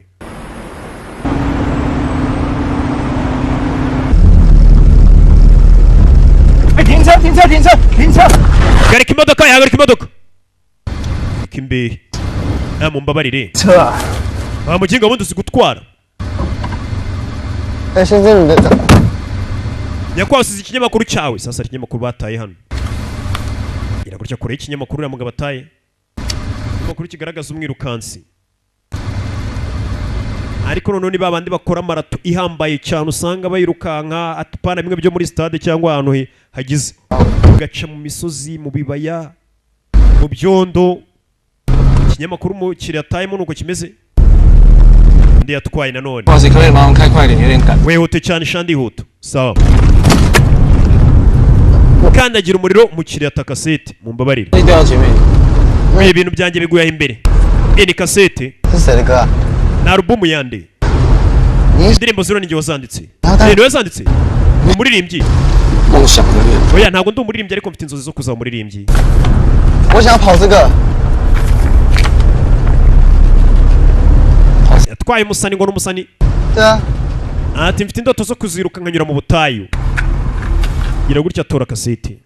停车! Garika imodoka yahagarika imodoka. Kimbe. Mumbabarire. Muginga wundi uzi gutwara. Nyakwasize ikinyamakuru cyawe. Sasa ikinyamakuru bataye hano. Gira gutya kure ikinyamakuru ya mugabo bataye. Ikinyamakuru kigaragaza umwirukansi. Ariko none babandi bakora marato ihambaye cyane usanga bayirukanka atupana bimwe byo muri stade cyangwa ahantu hagize. Gaca mu misozi mu bibaya mu byondo. Ikinyamakuru mu kiratayemo nuko kimeze. Ndi yatwaye nanone. Wihute cyane shandi huto. Sawa. Kandagira umuriro mu kirata kasete mumbabarire. Ibi bintu byanjye biguye imbere. Ni kasete. Na album yande. Indirimbo zero ninjye wazanditse. Ni wazanditse. Umuririmbyi. Oya ntago ndi umuririmbyi ariko mfite inzozi zo kuzaba umuririmbyi. Yatwaye umusani ngo n'umusani. Ati mfite indoto zo kuziruka nkanyura mu butayu. Gira gutya tora kasete.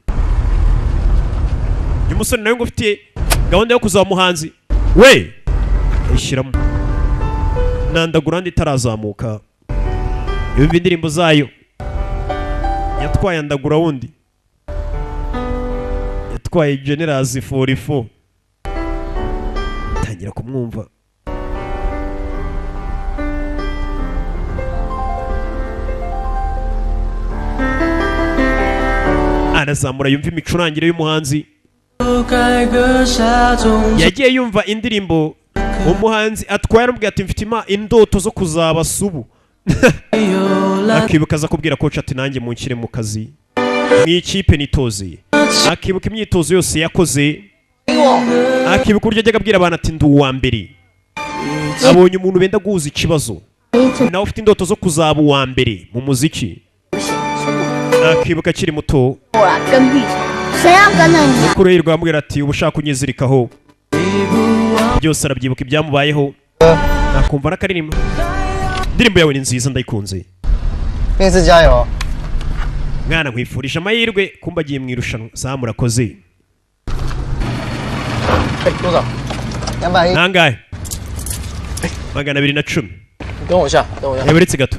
Uyu musore nawe ngo ufite gahunda yo kuzaba umuhanzi. We! Ishyiramo. Nandagura ndi tarazamuka. Yumva indirimbo zayo. Yatwaye ndagura wundi. Yatwaye Generals 44. Tangira kumwumva. Anazamura yumva imicurangire y'umuhanzi. Yagiye yumva indirimbo umuhanzi atwaye arambwira ati mfite indoto zo kuzaba subu. Akibuka aza kubwira coach ati nanjye munshyire mu kazi mw'ikipe nitoze. Akibuka imyitozo yose yakoze. Akibuka uburyo ajyaga abwira abantu ati ndi uwa mbere. Abonye umuntu benda guhuza ikibazo nawe ufite indoto zo kuzaba uwa mbere mu muziki. akibuka akiri muto 我啊，跟屁虫，谁要跟着你啊？ mukuru we rwamubwira ati uba ushaka kunyizirikaho byose arabyibuka ibyamubayeho nakumva n'akaririmbo indirimbo yawe ni nziza ndayikunze 面试加油。 mwana nkwifurije amahirwe kumba agiye mu irushanwa saa murakoze 哎，多少？210。 nangahe 210 你跟我下，等我一下。 uretse gato